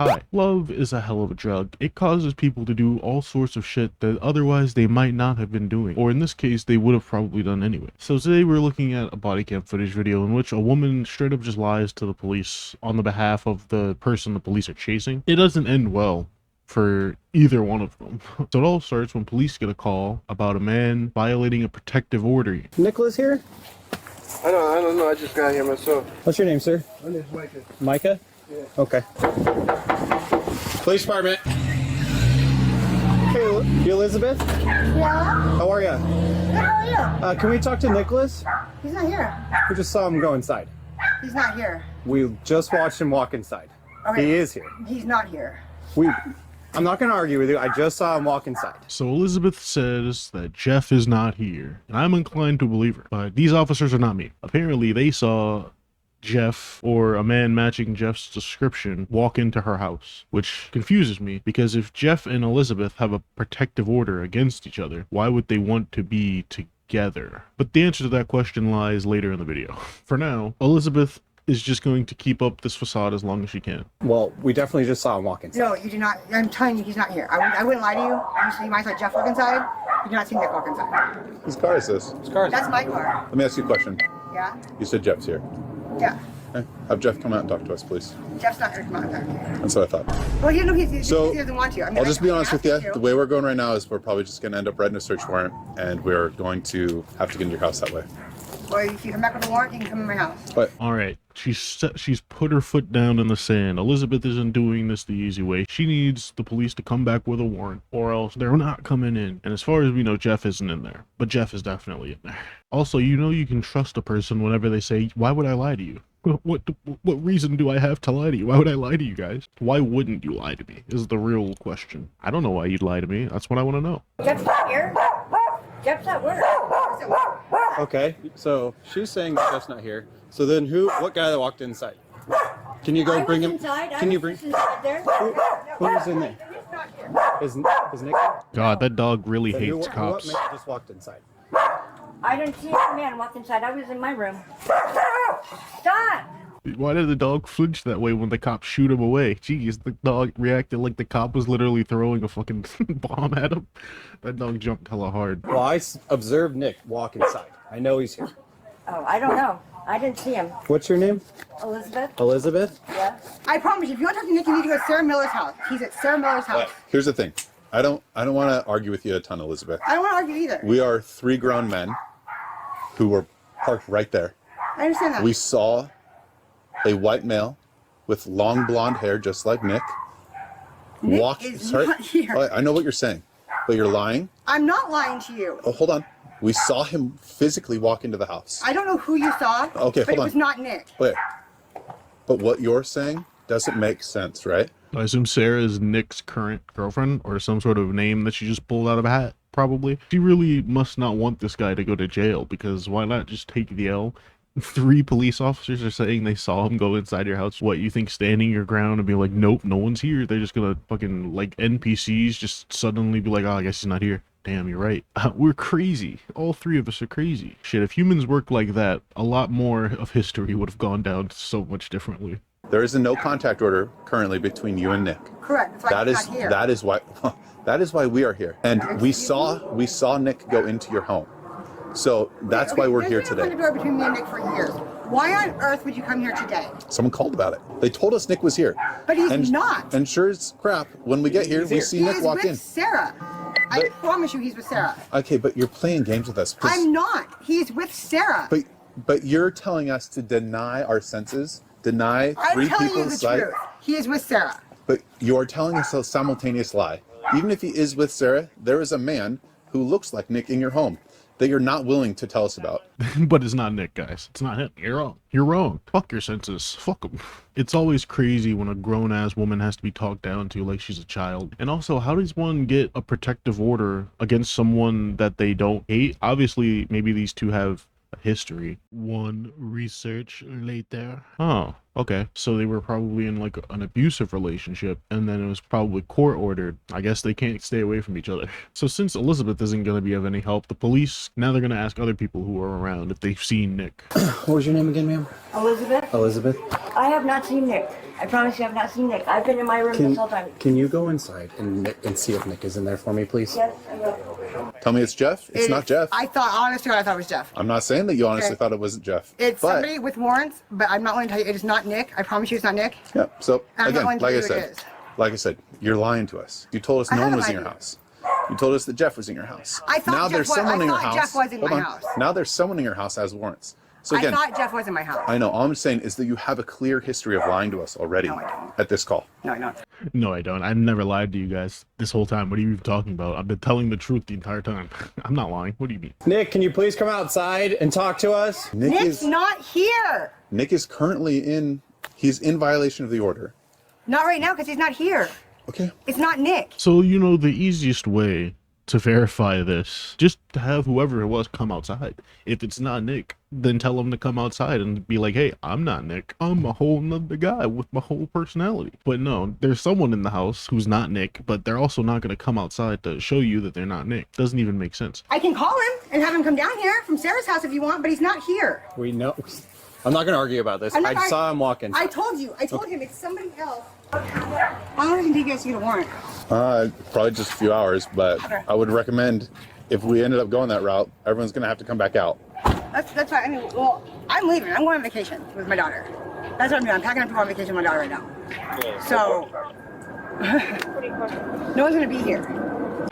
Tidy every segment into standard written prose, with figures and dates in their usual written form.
Hi. Love is a hell of a drug. It causes people to do all sorts of shit that otherwise they might not have been doing, or in this case, they would have probably done anyway. So today we're looking at a body cam footage video in which a woman straight up just lies to the police on the behalf of the person the police are chasing. It doesn't end well for either one of them. So it all starts when police get a call about a man violating a protective order. Nicholas here? I don't know. I just got here myself. What's your name, sir? My name's Micah. Micah? Yeah. Okay. Police department. Hey, you Elizabeth? Yeah? How are you? Good, how are you? Can we talk to Nicholas? He's not here. We just saw him go inside. He's not here. We just watched him walk inside. Okay. He is here. He's not here. I'm not going to argue with you. I just saw him walk inside. So Elizabeth says that Jeff is not here, and I'm inclined to believe her. But these officers are not me. Apparently they saw Jeff, or a man matching Jeff's description, walk into her house, which confuses me because if Jeff and Elizabeth have a protective order against each other, why would they want to be together? But the answer to that question lies later in the video. For now, Elizabeth is just going to keep up this facade as long as she can. Well, we definitely just saw him walk inside. No, you did not. I'm telling you, he's not here. I wouldn't lie to you. You might saw Jeff walk inside. You did not see Nick walk inside. Whose car is this? That's my car. Let me ask you a question. Yeah? You said Jeff's here. Yeah. Okay. Have Jeff come out and talk to us, please. Jeff's not here to come out there. That's what I thought. Well, you know he So, doesn't want to. I mean, I'll just be honest with you. asked The way we're going right now is we're probably just going to end up writing a search warrant, and we're going to have to get into your house that way. Well, if you come back with a warrant, you can come in my house. But All right, she's put her foot down in the sand. Elizabeth isn't doing this the easy way. She needs the police to come back with a warrant, or else they're not coming in. And as far as we know, Jeff isn't in there, but Jeff is definitely in there. Also, you know you can trust a person whenever they say, "Why would I lie to you?" What reason do I have to lie to you? Why would I lie to you guys? Why wouldn't you lie to me is the real question. I don't know why you'd lie to me. That's what I want to know. Jeff's not here. Jeff's at work. Okay, so she's saying that Jeff's not here. So then what guy that walked inside? Can you go bring him? Can you bring? Who's in there? Is Nick? God, that dog really Then hates what cops. man just walked inside? I didn't see a man walk inside. I was in my room. Stop! Why did the dog flinch that way when the cops shoot him away? Jeez, the dog reacted like the cop was literally throwing a fucking bomb at him. That dog jumped hella hard. Well, I observed Nick walk inside. I know he's here. Oh, I don't know. I didn't see him. What's your name? Elizabeth? Elizabeth? Yeah. I promise you, if you want to talk to Nick, you need to go to Sarah Miller's house. He's at Sarah Miller's house. here's the thing. I don't want to argue with you a ton, Elizabeth. I don't want to argue either. We are three grown men who were parked right there. I understand that. We saw a white male with long blonde hair, just like Nick, Nick walk. is not here. I know what you're saying, but you're lying. I'm not lying to you. Oh, hold on. We saw him physically walk into the house. I don't know who you saw, Okay, but hold it on. was not Nick. Wait. But what you're saying doesn't make sense, right? I assume Sarah is Nick's current girlfriend, or some sort of name that she just pulled out of a hat, probably. She really must not want this guy to go to jail, because why not just take the L? 3 police officers are saying they saw him go inside your house. What, you think standing your ground and be like, nope, no one's here? They're just gonna fucking, like, NPCs just suddenly be like, oh, I guess he's not here. Damn, you're right. We're crazy. All 3 of us are crazy. Shit, if humans worked like that, a lot more of history would have gone down so much differently. There is a no contact order currently between you and Nick. Correct. That's why he's not here. That is why we are here. And we saw Nick go into your home. So that's why we're here There's been today. a door between me and Nick for years. Why on earth would you come here today? Someone called about it. They told us Nick was here. But he's not. And sure as crap, when we get here, we see He Nick is walk with in. Sarah. I But- promise you he's with Sarah. Okay, but you're playing games with us. 'cause- I'm not. He's with Sarah. But you're telling us to deny our senses, deny I'm 3 telling you people's the sight. truth. He is with Sarah. But you're telling us a simultaneous lie. Even if he is with Sarah, there is a man who looks like Nick in your home that you're not willing to tell us about. But it's not Nick, guys. It's not him. You're wrong. You're wrong. Fuck your senses. Fuck them. It's always crazy when a grown-ass woman has to be talked down to like she's a child. And also, how does one get a protective order against someone that they don't hate? Obviously, maybe these two have a history. One research later. Oh, Okay, so they were probably in like an abusive relationship, and then it was probably court ordered. I guess they can't stay away from each other. So since Elizabeth isn't going to be of any help, the police, now they're going to ask other people who are around if they've seen Nick. What was your name again, ma'am? Elizabeth, Elizabeth. I have not seen Nick. I promise you I have not seen Nick. I've been in my room this whole time. Can you go inside and see if Nick is in there for me, please? Yes, I will. Tell me it's Jeff. It's not Jeff. I thought, honestly, I thought it was Jeff. I'm not saying that you honestly Okay. thought it wasn't Jeff. It's but, somebody with warrants, but I'm not willing to tell you it is not Nick. I promise you it's not Nick. Yeah. So I'm not again, willing to like I tell you it said, is. like I said, you're lying to us. You told us I no one haven't was in lied your to you. house. You told us that Jeff was in your house. I thought now Jeff there's was- someone I in your thought house. Jeff was in Hold my on. house. Now there's someone in your house that has warrants. So I again, thought Jeff was in my house. I know. All I'm saying is that you have a clear history of lying to us already No, I don't. at this call. No, I don't. No, I don't. I've never lied to you guys this whole time. What are you even talking about? I've been telling the truth the entire time. I'm not lying. What do you mean? Nick, can you please come outside and talk to us? Nick's not here. Nick is currently he's in violation of the order. Not right now because he's not here. Okay. It's not Nick. So, you know, the easiest way to verify this, just to have whoever it was come outside. If it's not Nick, then tell him to come outside and be like, hey, I'm not Nick. I'm a whole nother guy with my whole personality. But no, there's someone in the house who's not Nick, but they're also not going to come outside to show you that they're not Nick. Doesn't even make sense. I can call him and have him come down here from Sarah's house if you want, but he's not here. We know. I'm not going to argue about this. I'm not I saw him walking. I told you. I told him it's somebody else. How long does it take you guys to get a warrant? Probably just a few hours, but Okay. I would recommend if we ended up going that route, everyone's going to have to come back out. That's right. I mean, well, I'm leaving. I'm going on vacation with my daughter. That's what I'm doing. I'm packing up to go on vacation with my daughter right now. So, no one's going to be here.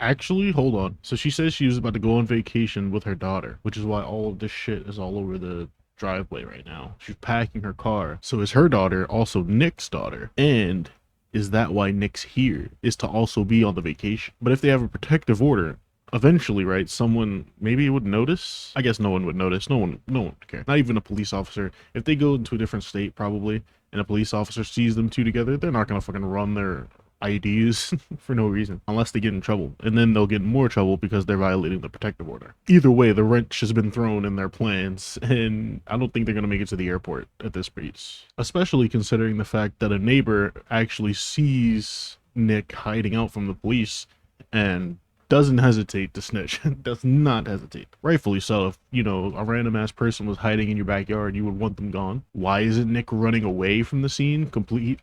Actually, hold on. So she says she was about to go on vacation with her daughter, which is why all of this shit is all over the driveway right now. She's packing her car. So is her daughter also Nick's daughter? And is that why Nick's here? Is to also be on the vacation? But if they have a protective order, eventually, right, someone maybe would notice. I guess no one would notice. No one would care. Not even a police officer. If they go into a different state, probably, and a police officer sees them two together, they're not gonna fucking run their IDs for no reason unless they get in trouble, and then they'll get in more trouble because they're violating the protective order. Either way, the wrench has been thrown in their plans, and I don't think they're going to make it to the airport at this pace, especially considering the fact that a neighbor actually sees Nick hiding out from the police and doesn't hesitate to snitch. Does not hesitate. Rightfully so. If, you know, a random ass person was hiding in your backyard, you would want them gone. Why isn't Nick running away from the scene?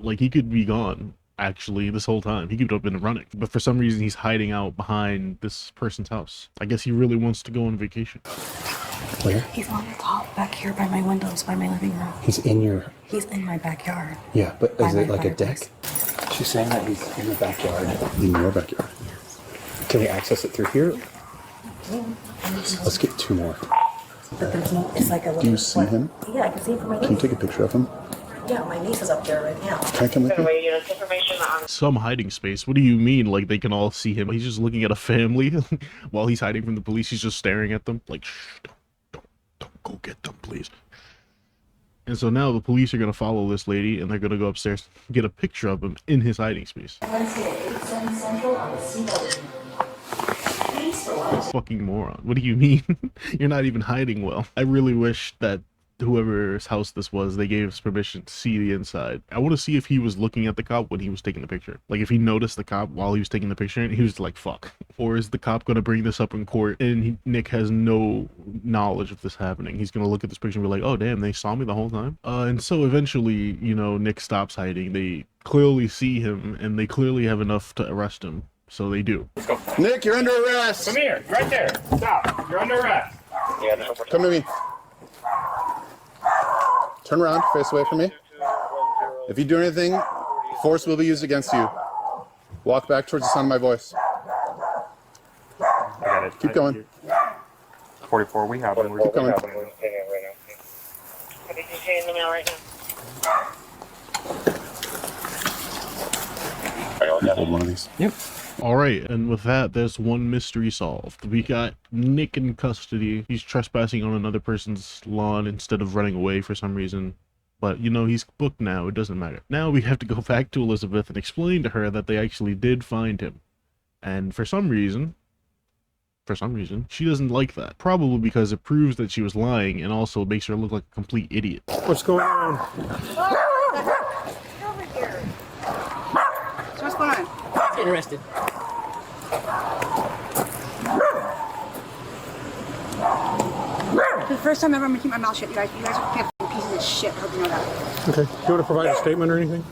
Like, he could be gone actually this whole time. He could have been running, but for some reason he's hiding out behind this person's house. I guess he really wants to go on vacation. Where? He's on the top back here by my windows, by my living room. He's in your. He's in my backyard. Yeah, but is By it my like a deck? fireplace. She's saying that he's in the backyard. In your backyard. Can we access it through here? Let's get two more. But there's no, it's like a little. Do you see him? Yeah, I can see him from my Can you niece. take a picture of him? Yeah, my niece is up there right now. Can I come with you? Some hiding space. What do you mean? Like they can all see him? He's just looking at a family while he's hiding from the police. He's just staring at them like, shh, don't go get them, please. And so now the police are gonna follow this lady and they're gonna go upstairs, get a picture of him in his hiding space. Fucking moron. What do you mean? You're not even hiding well. I really wish that whoever's house this was, they gave us permission to see the inside. I want to see if he was looking at the cop when he was taking the picture. Like if he noticed the cop while he was taking the picture and he was like, fuck. Or is the cop going to bring this up in court and Nick has no knowledge of this happening? He's going to look at this picture and be like, oh damn, they saw me the whole time? And so eventually, you know, Nick stops hiding. They clearly see him and they clearly have enough to arrest him. So they do. Nick, you're under arrest. Come here, right there. Stop. You're under arrest. Come to me. Turn around, face away from me. If you do anything, force will be used against you. Walk back towards the sound of my voice. I got it. Keep going. 44, we have him. Keep going. Hold one of these. All right, and with that, there's one mystery solved. We got Nick in custody. He's trespassing on another person's lawn instead of running away for some reason. But, you know, he's booked now. It doesn't matter. Now we have to go back to Elizabeth and explain to her that they actually did find him. And for some reason, she doesn't like that. Probably because it proves that she was lying and also makes her look like a complete idiot. What's going on? Over here. So what's going on? Getting arrested. For the first time ever, I'm gonna keep my mouth shut, you guys. You guys are f***ing pieces of shit. I hope you know that. Okay. Do you want to provide a statement or anything?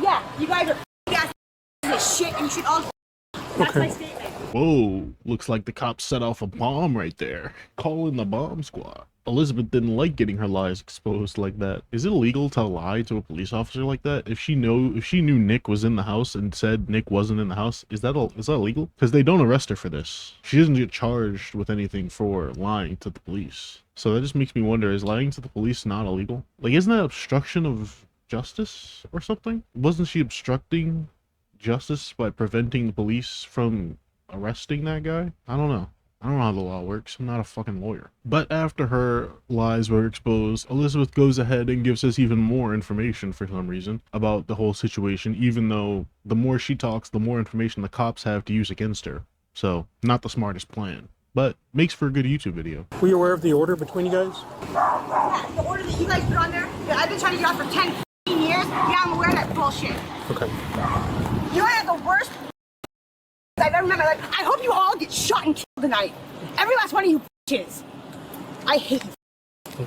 Yeah, you guys are f***ing pieces of shit, and you should all. That's my statement. Whoa, looks like the cops set off a bomb right there. Call in the bomb squad. Elizabeth didn't like getting her lies exposed like that. Is it illegal to lie to a police officer like that? If she knew Nick was in the house and said Nick wasn't in the house, is that illegal? Because they don't arrest her for this. She doesn't get charged with anything for lying to the police. So that just makes me wonder, is lying to the police not illegal? Like, isn't that obstruction of justice or something? Wasn't she obstructing justice by preventing the police from arresting that guy? I don't know. I don't know how the law works. I'm not a fucking lawyer. But after her lies were exposed, Elizabeth goes ahead and gives us even more information for some reason about the whole situation, even though the more she talks, the more information the cops have to use against her. So, not the smartest plan, but makes for a good YouTube video. Were you aware of the order between you guys? Yeah, the order that you guys put on there, that I've been trying to get off for 10 years, yeah, I'm aware of that bullshit. Okay. You know what, the worst I've ever met in my life. I hope you all get shot and killed tonight. Every last one of you bitches. I hate you.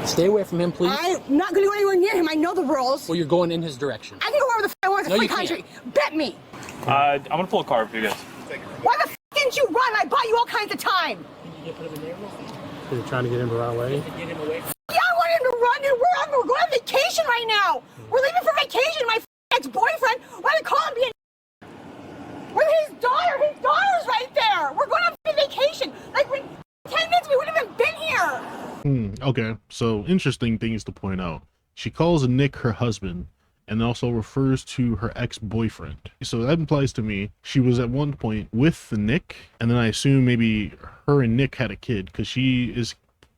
Stay away from him, please. I'm not going to go anywhere near him. I know the rules. Well, you're going in his direction. I can go wherever the f I want. It's a free country. Bet me. I'm gonna pull a car for you guys. Why the f didn't you run? I bought you all kinds of time. You're trying to get him to run away? Yeah, I want him to run, dude. We're going on vacation right now. We're leaving for vacation. My ex-boyfriend, why do they call him being with his daughter? His daughter's right there. We're going on vacation. Like, in 10 minutes, we wouldn't have been here. Okay, so interesting things to point out. She calls Nick her husband and also refers to her ex-boyfriend. So that implies to me she was at one point with Nick, and then I assume maybe her and Nick had a kid, because she is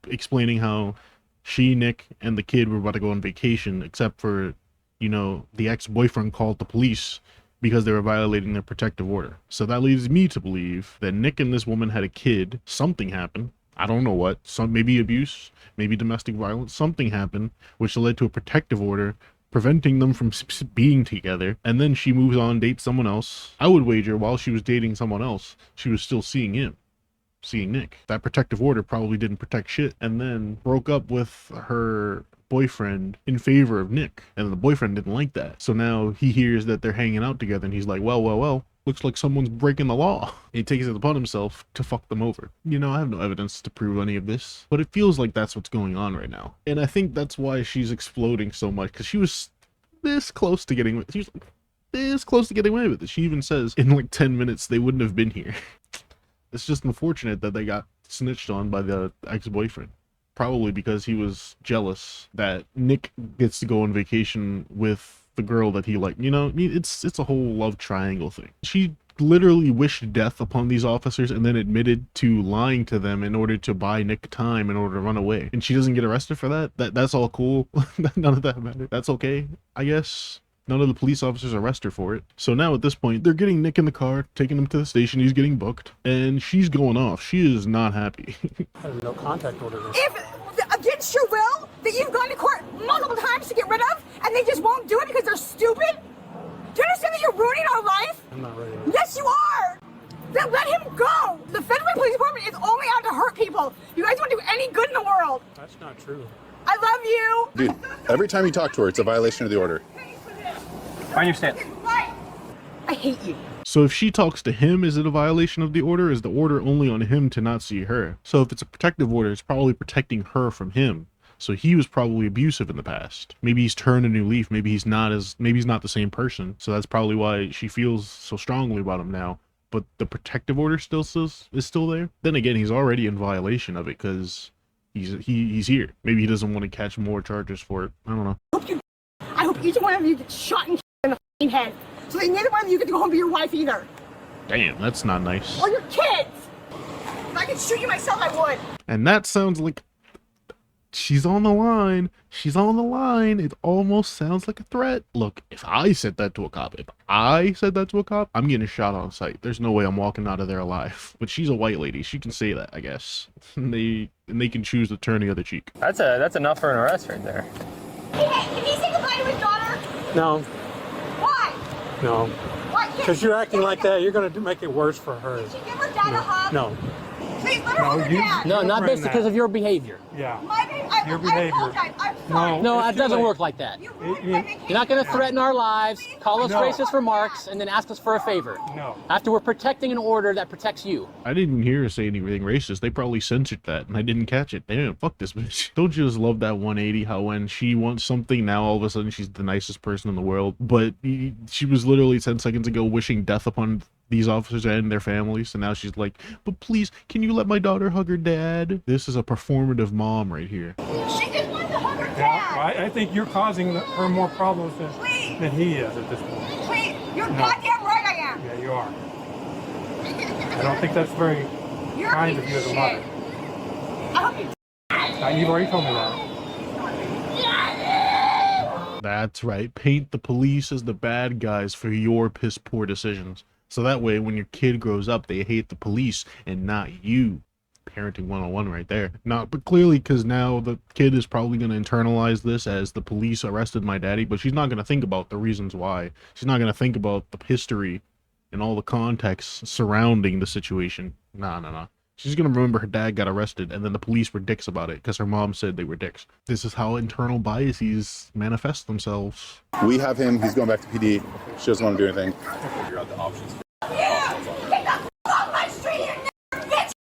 explaining how she, Nick, and the kid were about to go on vacation, except for, you know, the ex-boyfriend called the police because they were violating their protective order. So that leads me to believe that Nick and this woman had a kid. Something happened. I don't know what. Maybe abuse, maybe domestic violence. Something happened, which led to a protective order preventing them from being together. And then she moves on, dates someone else. I would wager while she was dating someone else, she was still seeing him. Seeing Nick. That protective order probably didn't protect shit, and then broke up with her boyfriend in favor of Nick, and the boyfriend didn't like that. So now he hears that they're hanging out together, and he's like, well, looks like someone's breaking the law. He takes it upon himself to fuck them over. You know, I have no evidence to prove any of this, but it feels like that's what's going on right now. And I think that's why she's exploding so much, because she was this close to getting with it. She even says in like 10 minutes they wouldn't have been here. It's just unfortunate that they got snitched on by the ex-boyfriend. Probably because he was jealous that Nick gets to go on vacation with the girl that he liked. You know, it's a whole love triangle thing. She literally wished death upon these officers and then admitted to lying to them in order to buy Nick time in order to run away. And she doesn't get arrested for that? That's all cool? None of that matters. That's okay, I guess. None of the police officers arrest her for it. So now at this point, they're getting Nick in the car, taking him to the station. He's getting booked, and she's going off. She is not happy. There's no contact order. If against your will that you've gone to court multiple times to get rid of, and they just won't do it because they're stupid, do you understand that you're ruining our life? I'm not ready. Yes, you are. Then let him go. The Federal Police Department is only out to hurt people. You guys won't do any good in the world. That's not true. I love you. Dude, every time you talk to her, it's a violation of the order. I understand. Right. I hate you. So if she talks to him, is it a violation of the order? Is the order only on him to not see her? So if it's a protective order, it's probably protecting her from him. So he was probably abusive in the past. Maybe he's turned a new leaf. Maybe he's not the same person. So that's probably why she feels so strongly about him now. But the protective order is still there. Then again, he's already in violation of it because he's here. Maybe he doesn't want to catch more charges for it. I don't know. I hope each one of you gets shot in the f***ing head. So that neither one of you get to go home to your wife either. Damn, that's not nice. Or your kids. If I could shoot you myself, I would. And that sounds like she's on the line. She's on the line. It almost sounds like a threat. Look, if I said that to a cop, I'm getting shot on sight. There's no way I'm walking out of there alive. But she's a white lady. She can say that, I guess. And they can choose to turn the other cheek. That's enough for an arrest right there. If he said No, Why? no. Why can't Because you're acting like that, you're going to make it worse for her. she give her dad a hug? No. Please let her hug her you- dad. No, not based That. because of your behavior. Yeah. My baby, Your I behavior. apologize. I'm sorry. No, It's it too doesn't late. work like that. You ruined You- my vacation. You're not going to threaten our lives, call us No. racist remarks, and then ask us for a favor. No. After we're protecting an order that protects you. I didn't hear her say anything racist. They probably censored that, and I didn't catch it. Damn, fuck this bitch. Don't you just love that 180? How when she wants something, now all of a sudden she's the nicest person in the world. But she was literally 10 seconds ago wishing death upon these officers and their families, and now she's like, but please, can you let my daughter hug her dad? This is a performative mom right here. She just wants to hug her Yeah, dad. I think you're causing her more problems Please. than he is at this point. Please. You're goddamn right I am. Yeah, you are. I don't think that's very You're a kind of piece you as a shit. mother. I hope you You've already told me that. That's right. Paint the police as the bad guys for your piss poor decisions. So that way, when your kid grows up, they hate the police and not you. Parenting 101 right there. Not, but clearly, because now the kid is probably going to internalize this as the police arrested my daddy, but she's not going to think about the reasons why. She's not going to think about the history and all the context surrounding the situation. Nah. She's going to remember her dad got arrested and then the police were dicks about it because her mom said they were dicks. This is how internal biases manifest themselves. We have him. He's going back to PD. She doesn't want to do anything. Figure out the options. get the f off my street, you bitch.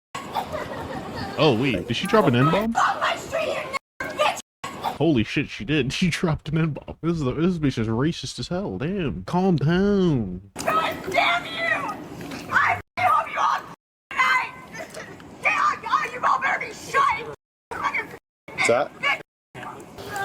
Oh, wait. Did she drop an N-bomb? Off my street, you bitch. Holy shit, she did. She dropped an N-bomb. This bitch is racist as hell. Damn. Calm down. God damn you. I hope you all night. God, you all better be shut. What's that?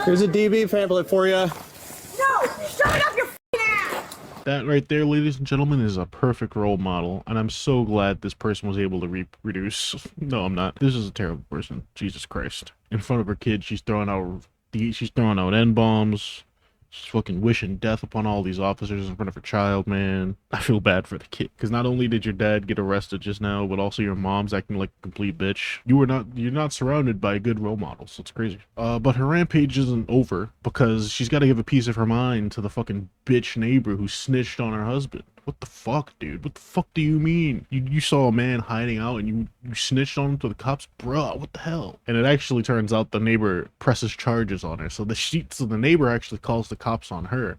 Here's a DB pamphlet for you. No, shut it up your ass. That right there, ladies and gentlemen, is a perfect role model, and I'm so glad this person was able to reproduce. No, I'm not. This is a terrible person. Jesus Christ. In front of her kid, she's throwing out N-bombs. She's fucking wishing death upon all these officers in front of her child, man. I feel bad for the kid. Because not only did your dad get arrested just now, but also your mom's acting like a complete bitch. You're not surrounded by good role models. It's crazy. But her rampage isn't over because she's got to give a piece of her mind to the fucking bitch neighbor who snitched on her husband. What the fuck, dude? What the fuck do you mean? You saw a man hiding out and you snitched on him to the cops? Bruh, what the hell? And it actually turns out the neighbor presses charges on her. So the neighbor actually calls the cops on her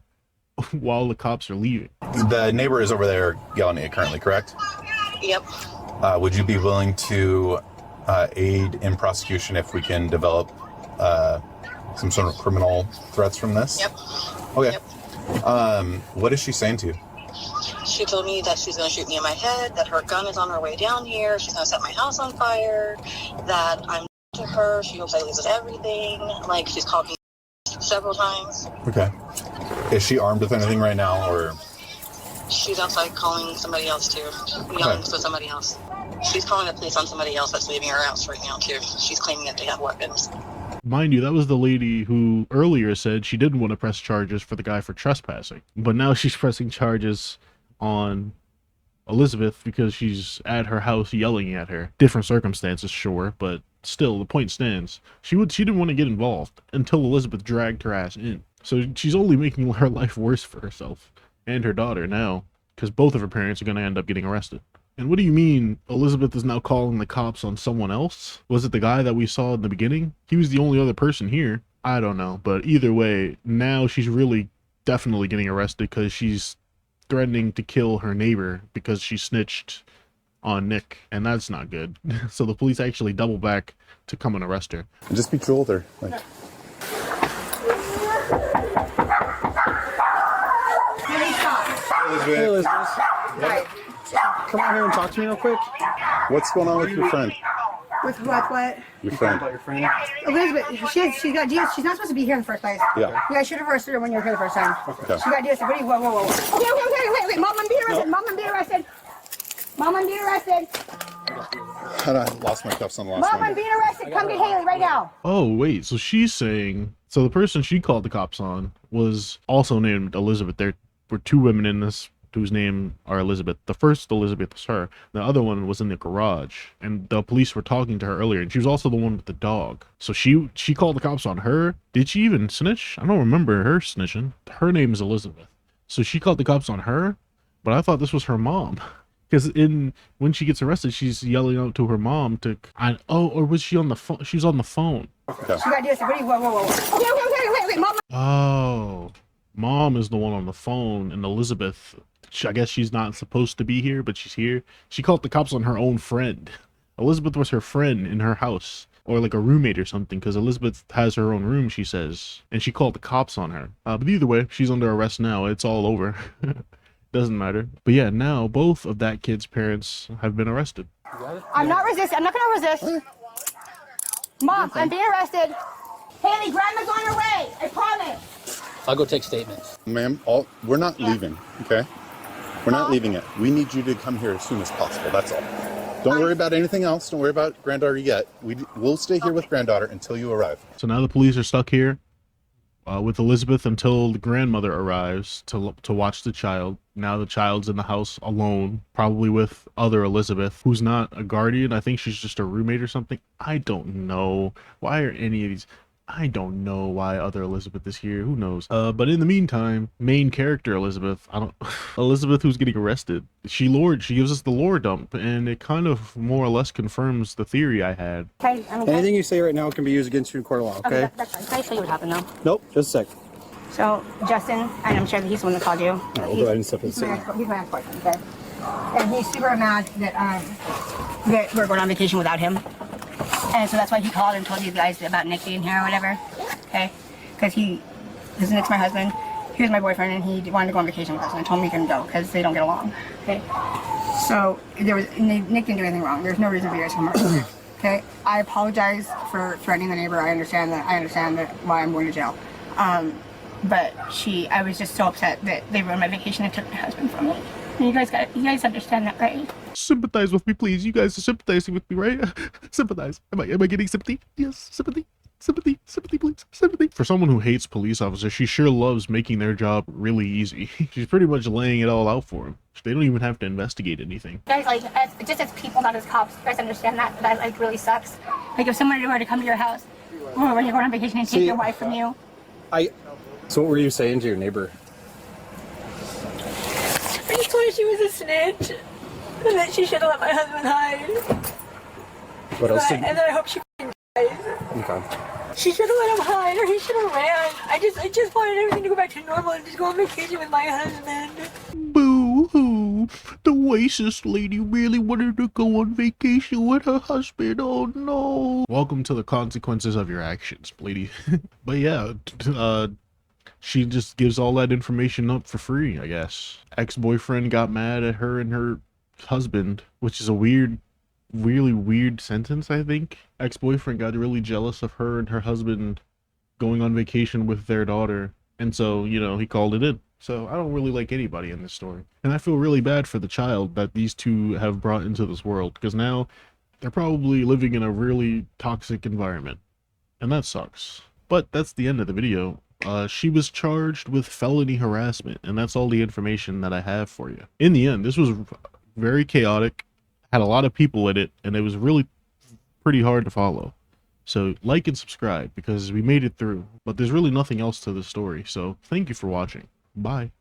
while the cops are leaving. The neighbor is over there yelling at you currently, correct? Yep. Would you be willing to aid in prosecution if we can develop some sort of criminal threats from this? Yep. Okay. What is she saying to you? She told me that she's going to shoot me in my head, that her gun is on her way down here, she's going to set my house on fire, that I'm to her, she hopes I lose everything. Like, she's called me several times. Okay. Is she armed with anything right now, or? She's outside calling somebody else, too. Yelling for somebody else. She's calling the police on somebody else that's leaving her house right now, too. She's claiming that they have weapons. Mind you, that was the lady who earlier said she didn't want to press charges for the guy for trespassing. But now she's pressing charges on Elizabeth because she's at her house yelling at her. Different circumstances, sure, but still, the point stands. She didn't want to get involved until Elizabeth dragged her ass in. So she's only making her life worse for herself and her daughter now, because both of her parents are going to end up getting arrested. And what do you mean Elizabeth is now calling the cops on someone else? Was it the guy that we saw in the beginning? He was the only other person here. I don't know, but either way, now she's really definitely getting arrested because she's threatening to kill her neighbor because she snitched on Nick, and that's not good. So the police actually double back to come and arrest her. And just be cool with her. Like, Hey, Elizabeth. Come out here and talk to me real quick. what's going on with your friend? With what? Your friend. About your friend. Elizabeth, she's got DS. She's not supposed to be here in the first place. Yeah. You guys should have arrested her when you were here the first time. Okay. She got DS. Whoa. Okay. Wait. Mom, I'm being arrested. Mom, I'm being arrested. Mom, I'm being arrested. I lost my cuffs on the last Mom, one. I'm being arrested. Come get Haley right now. Oh, wait, so she's saying... So the person she called the cops on was also named Elizabeth. There were two women in this whose name are Elizabeth. The first Elizabeth was her. The other one was in the garage, and the police were talking to her earlier, and she was also the one with the dog. So she called the cops on her. Did she even snitch? I don't remember her snitching. Her name is Elizabeth. So she called the cops on her, but I thought this was her mom. Because when she gets arrested, she's yelling out to her mom to, or was she on the phone? She was on the phone. Okay. She gotta do this. Whoa. Okay, wait, Mom. Oh, mom is the one on the phone, and Elizabeth, I guess she's not supposed to be here, but she's here. She called the cops on her own friend. Elizabeth was her friend in her house, or like a roommate or something, because Elizabeth has her own room, she says, and she called the cops on her. But either way, she's under arrest now. It's all over. Doesn't matter. But yeah, now both of that kid's parents have been arrested. I'm not resisting. I'm not gonna resist. Mom, I'm being arrested. Haley, Grandma's on her way. I promise. I'll go take statements. Ma'am, we're not leaving, okay? We're not leaving it. We need you to come here as soon as possible, that's all. Don't worry about anything else. Don't worry about granddaughter yet. We'll stay here with granddaughter until you arrive. So now the police are stuck here with Elizabeth until the grandmother arrives to watch the child. Now the child's in the house alone, probably with other Elizabeth, who's not a guardian. I think she's just a roommate or something. I don't know. Why are any of these... I don't know why other Elizabeth is here. Who knows? But in the meantime, main character Elizabeth, Elizabeth who's getting arrested. She gives us the lore dump, and it kind of more or less confirms the theory I had. Anything you say right now can be used against you in court of law, okay? That's fine. Can I show you what happened though? Nope, just a sec. So Justin, and I'm sure that he's the one that called you. All right, we'll go ahead and step inside. He's my ex-boyfriend, okay? And he's super mad that we're going on vacation without him. And so that's why he called and told you guys about Nick being here or whatever, okay? Because Nick's my husband, he was my boyfriend, and he wanted to go on vacation with us, and I told him he couldn't go because they don't get along, okay? So Nick didn't do anything wrong. There's no reason for you guys to come over, okay? I apologize for threatening the neighbor. I understand that why I'm going to jail. But I was just so upset that they ruined my vacation and took my husband from me. And you guys understand that, right? Sympathize with me, please. You guys are sympathizing with me, right? Sympathize. Am I getting sympathy? Yes, sympathy, please. Sympathy. For someone who hates police officers, she sure loves making their job really easy. She's pretty much laying it all out for them. They don't even have to investigate anything. Guys, just as people, not as cops, you guys understand that really sucks. Like if someone were to come to your house, or when you're going on vacation and take your wife from you. So what were you saying to your neighbor? I just told her she was a snitch, and that she should have let my husband hide. What else And then I hope she dies. Okay. She should have let him hide, or he should have ran. I just wanted everything to go back to normal and just go on vacation with my husband. Boo-hoo. The racist lady really wanted to go on vacation with her husband. Oh no. Welcome to the consequences of your actions, lady. But yeah, she just gives all that information up for free, I guess. Ex-boyfriend got mad at her and her husband, which is a really weird sentence, I think. Ex-boyfriend got really jealous of her and her husband going on vacation with their daughter, and so, he called it in. So I don't really like anybody in this story. And I feel really bad for the child that these two have brought into this world, because now they're probably living in a really toxic environment. And that sucks. But that's the end of the video. She was charged with felony harassment, and that's all the information that I have for you. In the end, this was very chaotic, had a lot of people in it, and it was really pretty hard to follow. So like and subscribe, because we made it through, but there's really nothing else to the story. So thank you for watching. Bye.